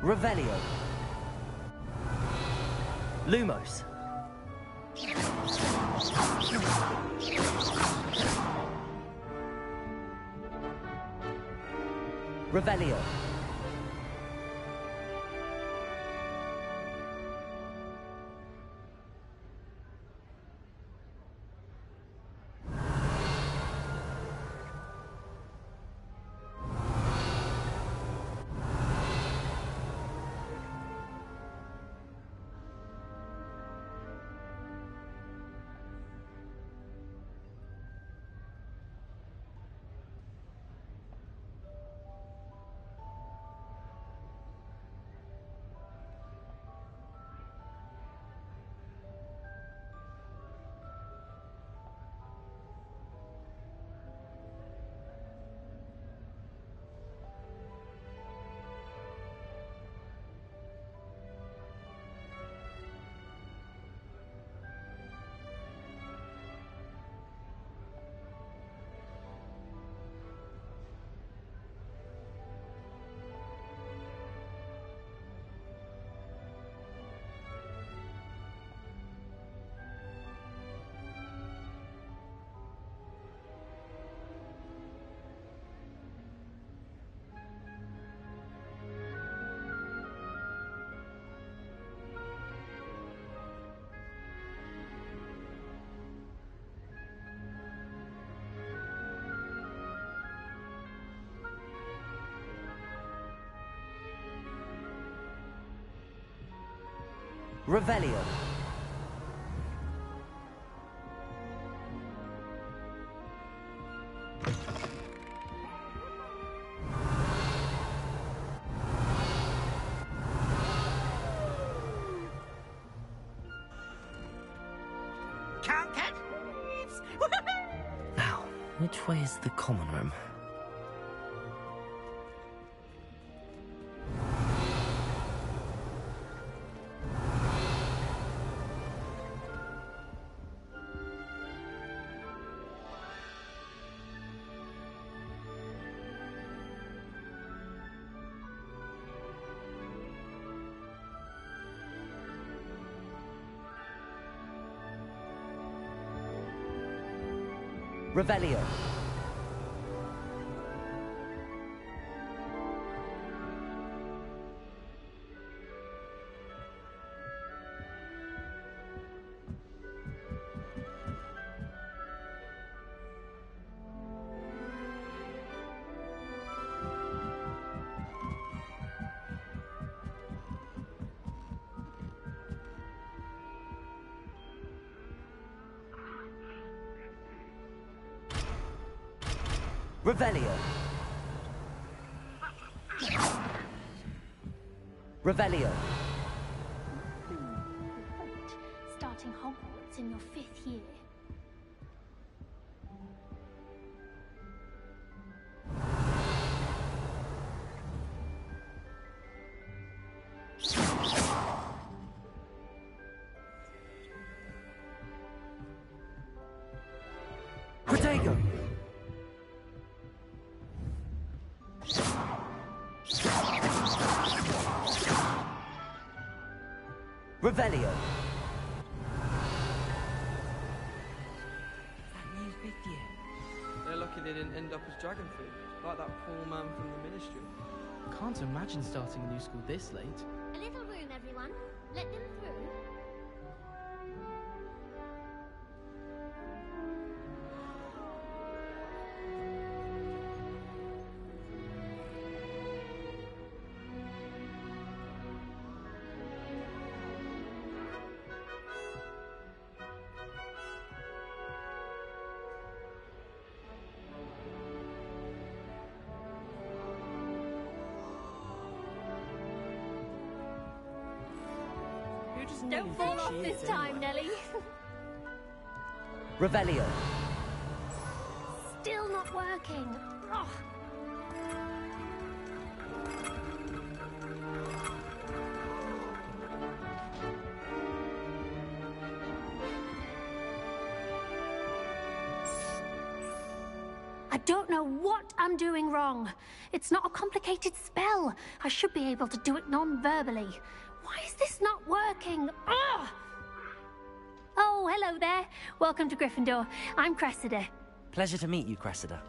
Revelio. Lumos. Revelio. Revelio. Can't catch thieves! Now, which way is the common room? Revelio. Revelio. Revelio. Starting Hogwarts in your 5th year. Protego. Revelio. That new 5th year. They're lucky they didn't end up as dragon food, like that poor man from the ministry. Can't imagine starting a new school this late. A little room, everyone. Let them through. Don't fall off this time, Nelly. Revelio. Still not working. Ugh. I don't know what I'm doing wrong. It's not a complicated spell. I should be able to do it non-verbally. Why is this not working? Ugh! Oh, hello there. Welcome to Gryffindor. I'm Cressida. Pleasure to meet you, Cressida.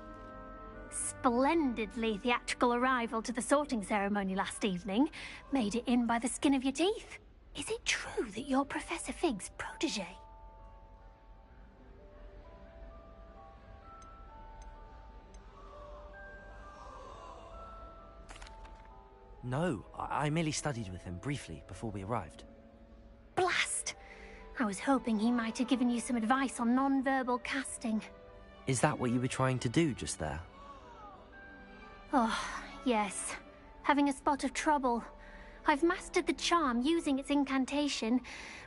Splendidly theatrical arrival to the sorting ceremony last evening. Made it in by the skin of your teeth. Is it true that you're Professor Fig's protege? No, I merely studied with him briefly before we arrived. Blast! I was hoping he might have given you some advice on non-verbal casting. Is that what you were trying to do just there? Oh, yes. Having a spot of trouble. I've mastered the charm using its incantation,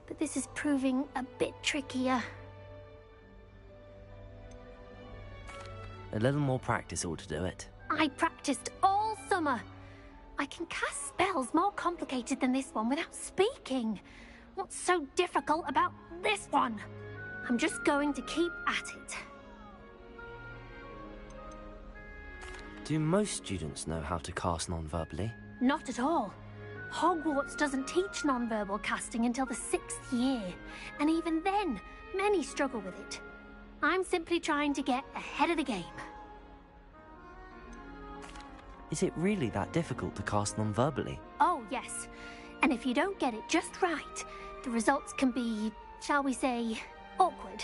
but this is proving a bit trickier. A little more practice ought to do it. I practiced all summer. I can cast spells more complicated than this one without speaking. What's so difficult about this one? I'm just going to keep at it. Do most students know how to cast non-verbally? Not at all. Hogwarts doesn't teach non-verbal casting until the 6th year, and even then, many struggle with it. I'm simply trying to get ahead of the game. Is it really that difficult to cast non-verbally? Oh, yes. And if you don't get it just right, the results can be, shall we say, awkward.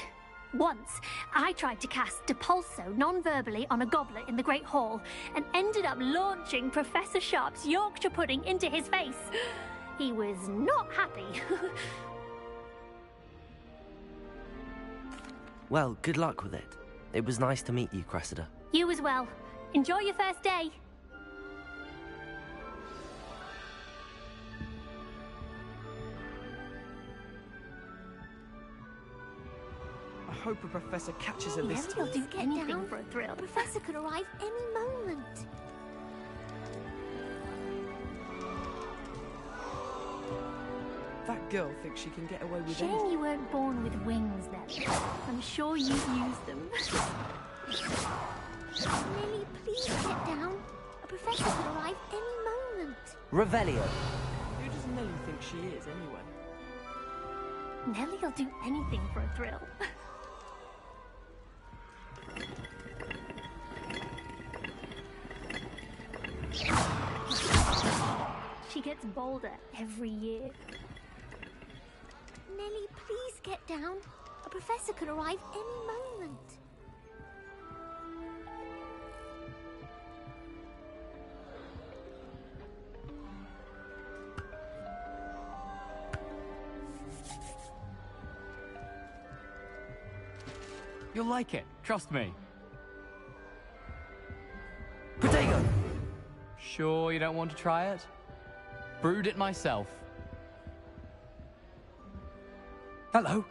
Once, I tried to cast Depulso non-verbally on a goblet in the Great Hall and ended up launching Professor Sharp's Yorkshire pudding into his face. He was not happy. Well, good luck with it. It was nice to meet you, Cressida. You as well. Enjoy your first day. I hope a professor catches her this He'll time. do anything for a thrill. A professor could arrive any moment. That girl thinks she can get away with Shame anything. you weren't born with wings, then. I'm sure you've used them. Lily, please get down. A professor could arrive any moment. Revelio! Who does Nelly think she is, anyway? Nellie'll do anything for a thrill. She gets bolder every year. Nelly, please get down. A professor could arrive any moment. You'll like it, trust me. Protego! Sure you don't want to try it? Brewed it myself. Hello,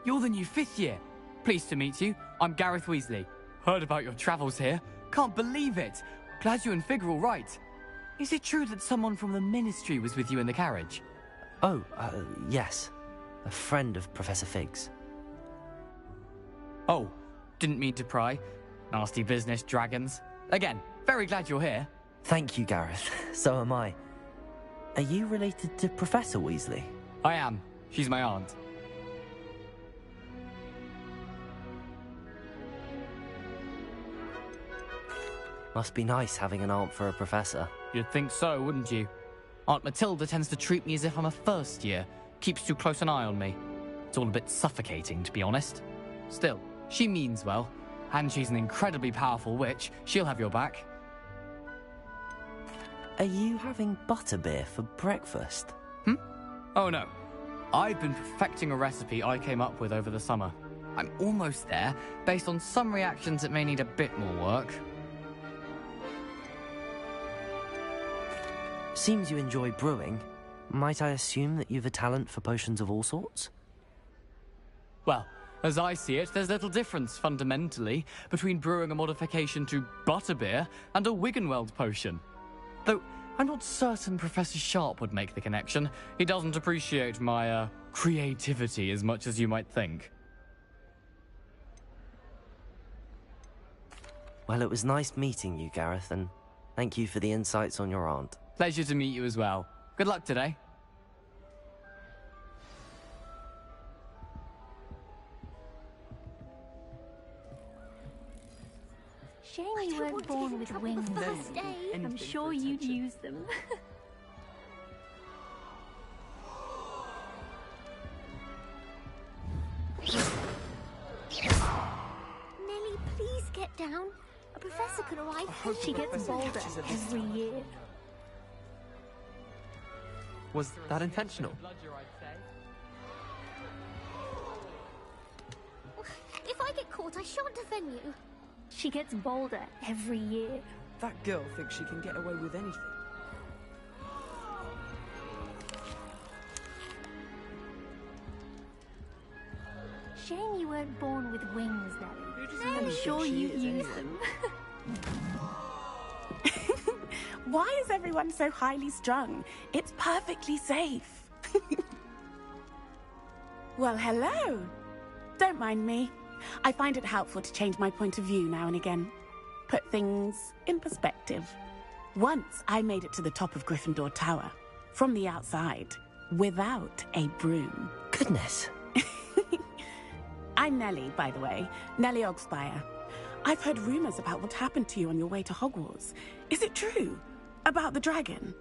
you're the new 5th year. Pleased to meet you. I'm Gareth Weasley. Heard about your travels here. Can't believe it. Glad you and Fig are all right. Is it true that someone from the Ministry was with you in the carriage? Oh, yes. A friend of Professor Fig's. Oh, didn't mean to pry. Nasty business, dragons. Again, very glad you're here. Thank you, Gareth. So am I. Are you related to Professor Weasley? I am. She's my aunt. Must be nice having an aunt for a professor. You'd think so, wouldn't you? Aunt Matilda tends to treat me as if I'm a first year. Keeps too close an eye on me. It's all a bit suffocating, to be honest. Still, she means well. And she's an incredibly powerful witch. She'll have your back. Are you having butterbeer for breakfast? Oh no. I've been perfecting a recipe I came up with over the summer. I'm almost there, based on some reactions that may need a bit more work. Seems you enjoy brewing. Might I assume that you've a talent for potions of all sorts? Well, as I see it, there's little difference, fundamentally, between brewing a modification to butterbeer and a Wiggenweld potion. Though, I'm not certain Professor Sharp would make the connection. He doesn't appreciate my, creativity as much as you might think. Well, it was nice meeting you, Gareth, and thank you for the insights on your aunt. Pleasure to meet you as well. Good luck today. Shame you weren't born with wings. First day. I'm sure you'd use them. Nellie, please get down. A professor could arrive. She gets bolder every year. Was that intentional? If I get caught, I shan't defend you. She gets bolder every year. That girl thinks she can get away with anything. Shame you weren't born with wings, Nellie. Who does I'm Nellie sure think she you'd is, use anyway? them. Why is everyone so highly strung? It's perfectly safe. Well, hello. Don't mind me. I find it helpful to change my point of view now and again. Put things in perspective. Once I made it to the top of Gryffindor Tower, from the outside, without a broom. Goodness. I'm Nellie, by the way. Nellie Ogspire. I've heard rumors about what happened to you on your way to Hogwarts. Is it true? About the dragon?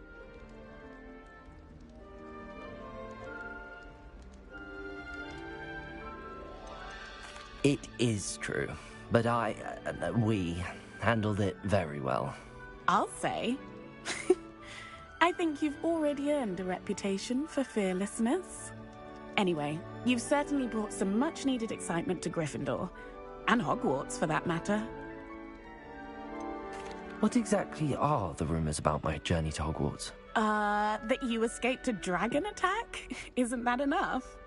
It is true, but we handled it very well. I'll say. I think you've already earned a reputation for fearlessness. Anyway, you've certainly brought some much-needed excitement to Gryffindor. And Hogwarts, for that matter. What exactly are the rumors about my journey to Hogwarts? That you escaped a dragon attack? Isn't that enough?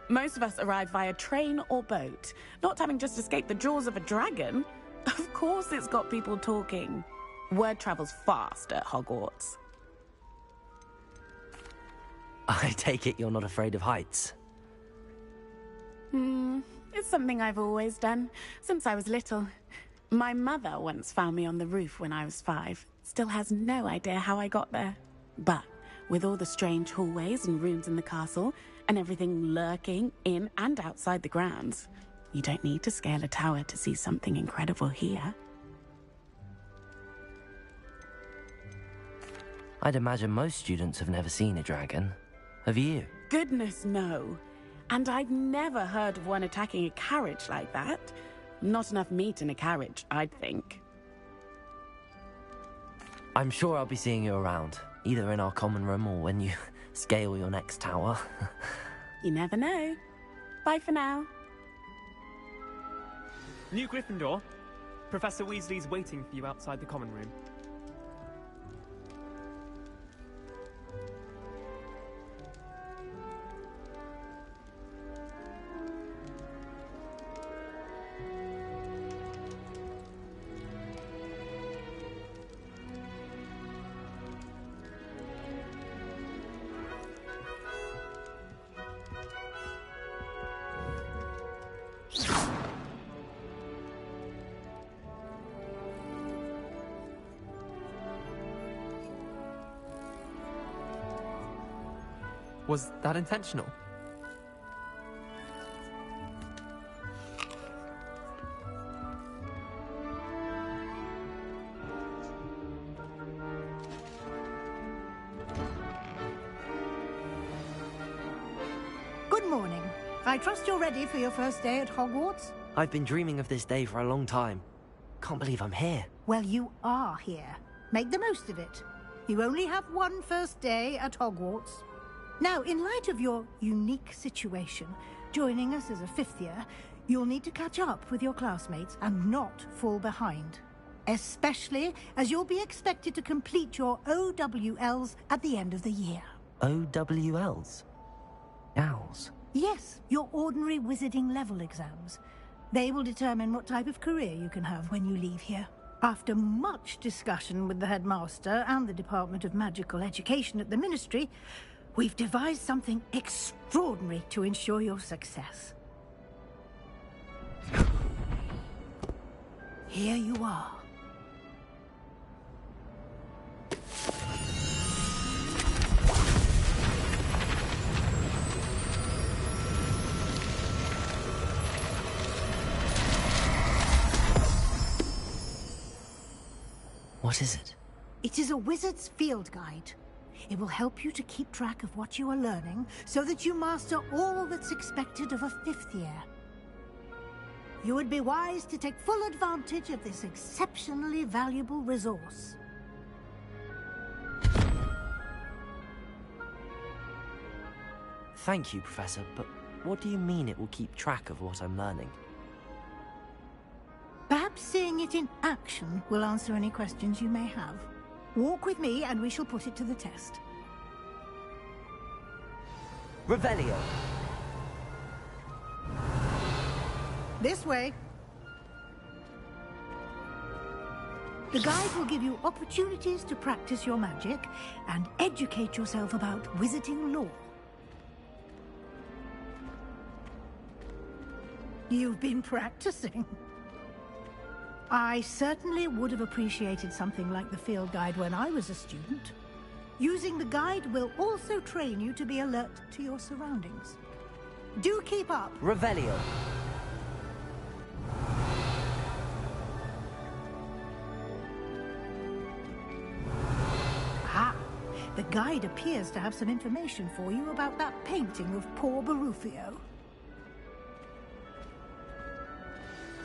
Most of us arrive via train or boat, not having just escaped the jaws of a dragon. Of course it's got people talking. Word travels fast at Hogwarts. I take it you're not afraid of heights. It's something I've always done, since I was little. My mother once found me on the roof when I was 5. Still has no idea how I got there. But with all the strange hallways and rooms in the castle, and everything lurking in and outside the grounds, you don't need to scale a tower to see something incredible here. I'd imagine most students have never seen a dragon. Have you? Goodness, no. And I've never heard of one attacking a carriage like that. Not enough meat in a carriage, I'd think. I'm sure I'll be seeing you around, either in our common room or when you scale your next tower. You never know. Bye for now. New Gryffindor. Professor Weasley's waiting for you outside the common room. Was that intentional? Good morning. I trust you're ready for your first day at Hogwarts? I've been dreaming of this day for a long time. Can't believe I'm here. Well, you are here. Make the most of it. You only have one first day at Hogwarts. Now, in light of your unique situation, joining us as a 5th year, you'll need to catch up with your classmates and not fall behind. Especially as you'll be expected to complete your OWLs at the end of the year. OWLs? Owls? Yes, your ordinary wizarding level exams. They will determine what type of career you can have when you leave here. After much discussion with the headmaster and the Department of Magical Education at the Ministry, we've devised something extraordinary to ensure your success. Here you are. What is it? It is a wizard's field guide. It will help you to keep track of what you are learning so that you master all that's expected of a 5th year. You would be wise to take full advantage of this exceptionally valuable resource. Thank you, Professor, but what do you mean it will keep track of what I'm learning? Perhaps seeing it in action will answer any questions you may have. Walk with me and we shall put it to the test. Revelio! This way. The guide will give you opportunities to practice your magic and educate yourself about wizarding lore. You've been practicing. I certainly would have appreciated something like the field guide when I was a student. Using the guide will also train you to be alert to your surroundings. Do keep up. Revelio! Ah, the guide appears to have some information for you about that painting of poor Barufio.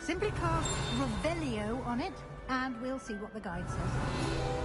Simply cast Revelio on it, and we'll see what the guide says.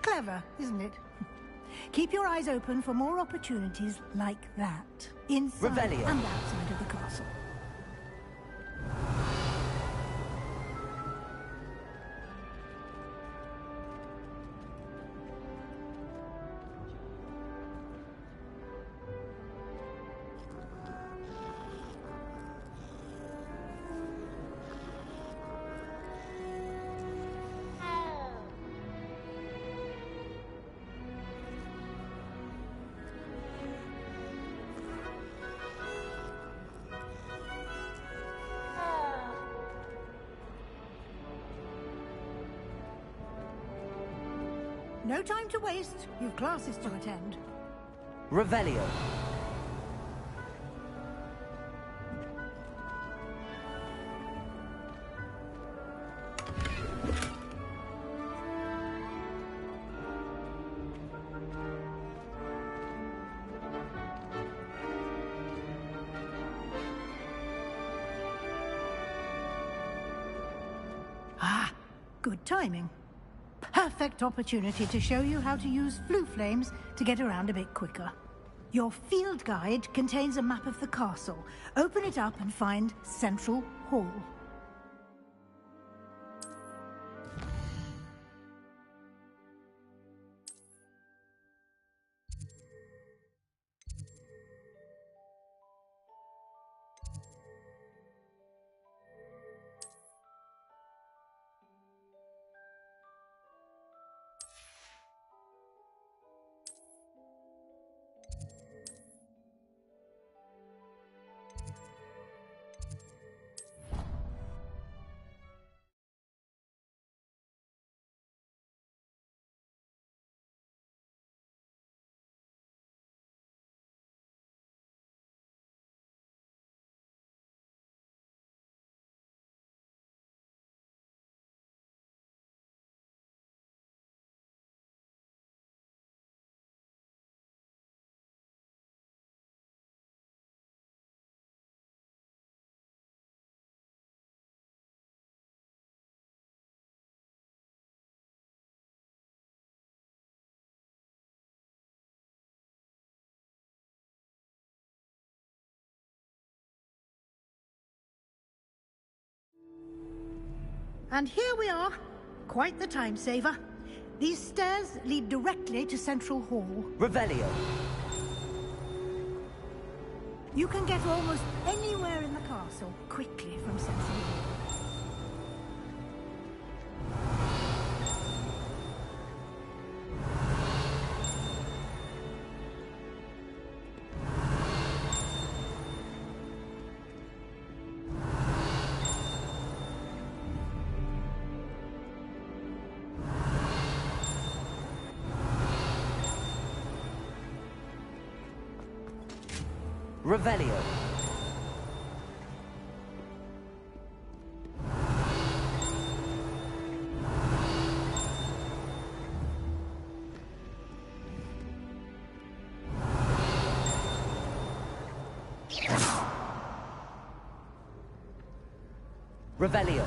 Clever, isn't it? Keep your eyes open for more opportunities like that, inside Revelio. and outside of the castle. No time to waste. You've classes to attend. Revelio. Ah, good timing. Perfect opportunity to show you how to use flue flames to get around a bit quicker. Your field guide contains a map of the castle. Open it up and find Central Hall. And here we are. Quite the time saver. These stairs lead directly to Central Hall. Revelio. You can get almost anywhere in the castle quickly from Central Hall. Revelio. Revelio.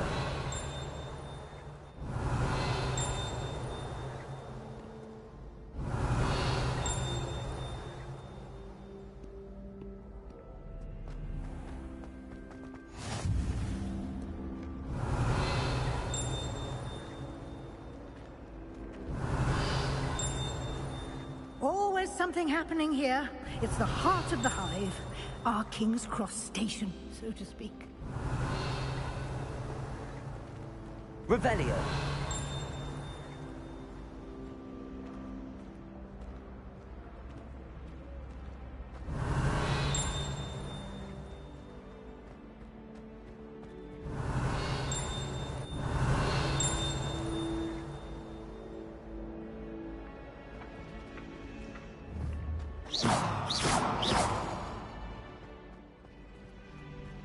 Always something happening here. It's the heart of the hive. Our King's Cross station, so to speak. Revelio.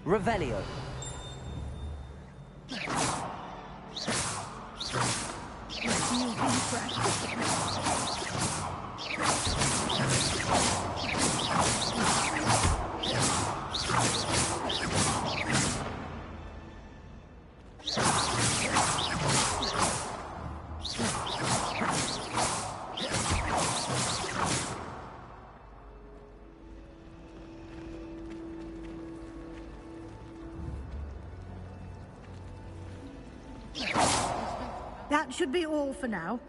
Revelio. That should be all for now.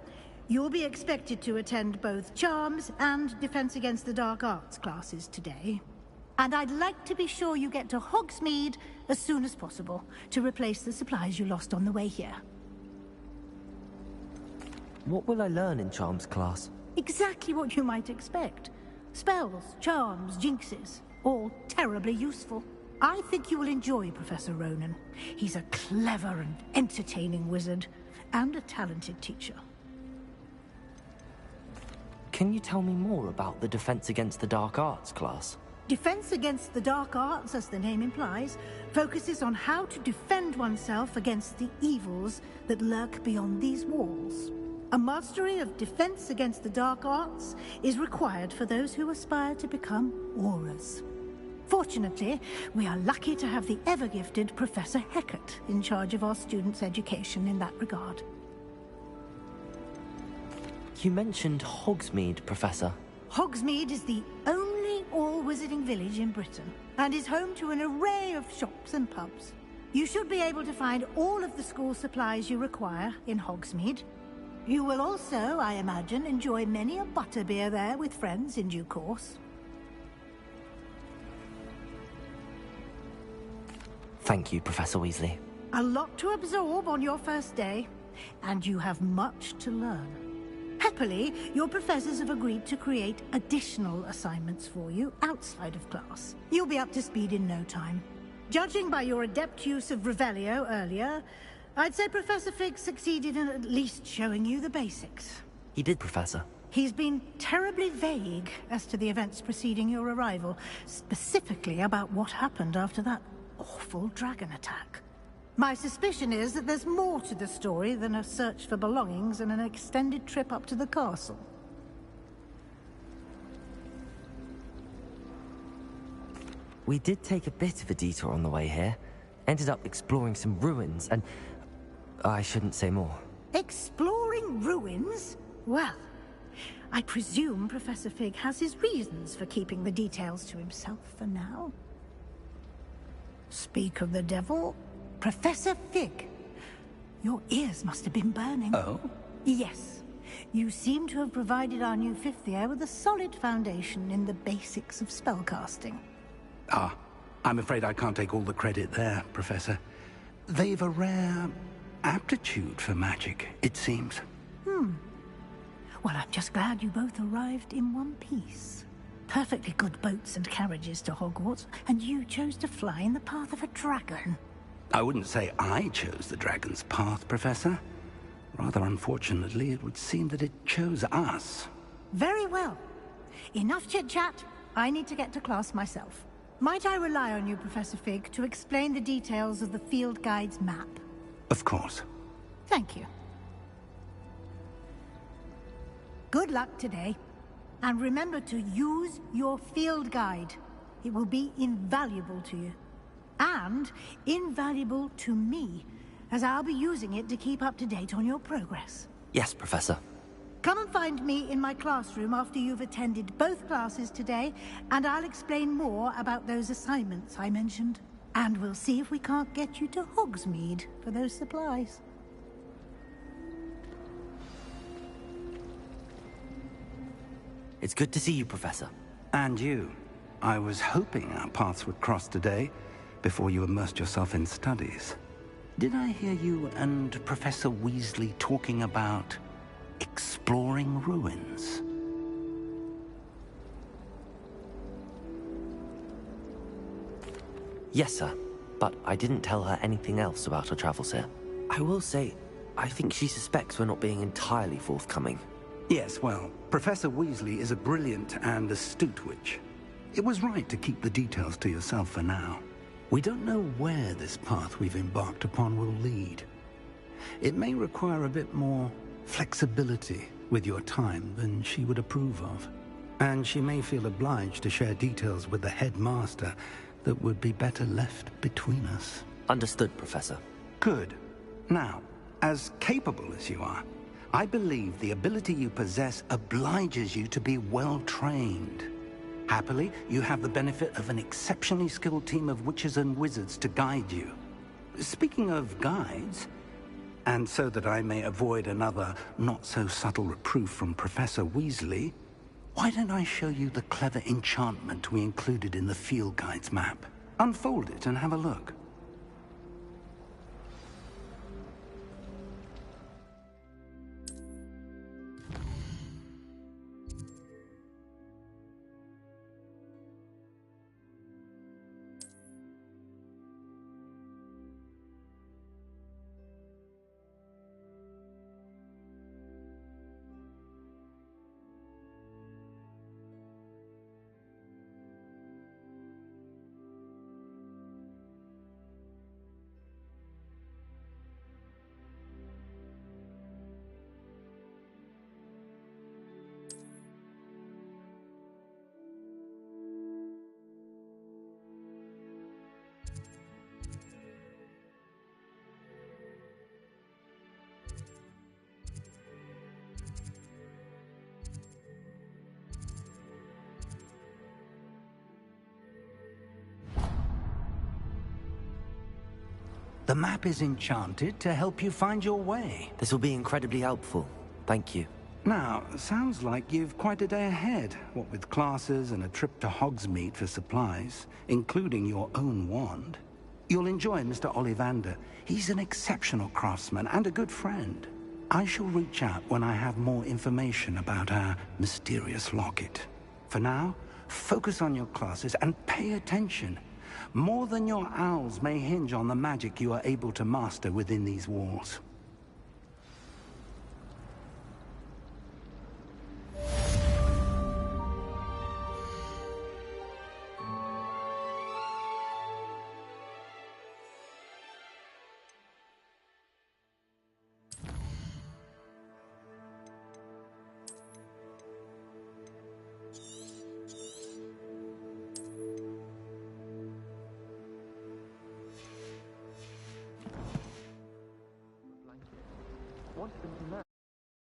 You'll be expected to attend both Charms and Defense Against the Dark Arts classes today. And I'd like to be sure you get to Hogsmeade as soon as possible to replace the supplies you lost on the way here. What will I learn in Charms class? Exactly what you might expect. Spells, charms, jinxes, all terribly useful. I think you will enjoy Professor Ronan. He's a clever and entertaining wizard, and a talented teacher. Can you tell me more about the Defense Against the Dark Arts class? Defense Against the Dark Arts, as the name implies, focuses on how to defend oneself against the evils that lurk beyond these walls. A mastery of Defense Against the Dark Arts is required for those who aspire to become Aurors. Fortunately, we are lucky to have the ever-gifted Professor Hecat in charge of our students' education in that regard. You mentioned Hogsmeade, Professor. Hogsmeade is the only all-wizarding village in Britain, and is home to an array of shops and pubs. You should be able to find all of the school supplies you require in Hogsmeade. You will also, I imagine, enjoy many a butterbeer there with friends in due course. Thank you, Professor Weasley. A lot to absorb on your first day, and you have much to learn. Happily, your professors have agreed to create additional assignments for you outside of class. You'll be up to speed in no time. Judging by your adept use of Revelio earlier, I'd say Professor Fig succeeded in at least showing you the basics. He did, Professor. He's been terribly vague as to the events preceding your arrival, specifically about what happened after that awful dragon attack. My suspicion is that there's more to the story than a search for belongings and an extended trip up to the castle. We did take a bit of a detour on the way here. Ended up exploring some ruins and... I shouldn't say more. Exploring ruins? Well, I presume Professor Fig has his reasons for keeping the details to himself for now. Speak of the devil, Professor Fig. Your ears must have been burning. Oh? Yes. You seem to have provided our new fifth year with a solid foundation in the basics of spellcasting. Ah, I'm afraid I can't take all the credit there, Professor. They've a rare aptitude for magic, it seems. Well, I'm just glad you both arrived in one piece. Perfectly good boats and carriages to Hogwarts, and you chose to fly in the path of a dragon. I wouldn't say I chose the dragon's path, Professor. Rather unfortunately, it would seem that it chose us. Very well. Enough chit-chat. I need to get to class myself. Might I rely on you, Professor Fig, to explain the details of the field guide's map? Of course. Thank you. Good luck today. And remember to use your field guide. It will be invaluable to you. And invaluable to me, as I'll be using it to keep up to date on your progress. Yes, Professor. Come and find me in my classroom after you've attended both classes today, and I'll explain more about those assignments I mentioned. And we'll see if we can't get you to Hogsmeade for those supplies. It's good to see you, Professor. And you. I was hoping our paths would cross today, before you immersed yourself in studies. Did I hear you and Professor Weasley talking about exploring ruins? Yes, sir. But I didn't tell her anything else about her travels here. I will say, I think she suspects we're not being entirely forthcoming. Yes, well, Professor Weasley is a brilliant and astute witch. It was right to keep the details to yourself for now. We don't know where this path we've embarked upon will lead. It may require a bit more flexibility with your time than she would approve of. And she may feel obliged to share details with the headmaster that would be better left between us. Understood, Professor. Good. Now, as capable as you are, I believe the ability you possess obliges you to be well-trained. Happily, you have the benefit of an exceptionally skilled team of witches and wizards to guide you. Speaking of guides, and so that I may avoid another not-so-subtle reproof from Professor Weasley, why don't I show you the clever enchantment we included in the field guide's map? Unfold it and have a look. The map is enchanted to help you find your way. This will be incredibly helpful. Thank you. Now, sounds like you've quite a day ahead, what with classes and a trip to Hogsmeade for supplies, including your own wand. You'll enjoy Mr. Ollivander. He's an exceptional craftsman and a good friend. I shall reach out when I have more information about our mysterious locket. For now, focus on your classes and pay attention. More than your owls may hinge on the magic you are able to master within these walls. What's the map?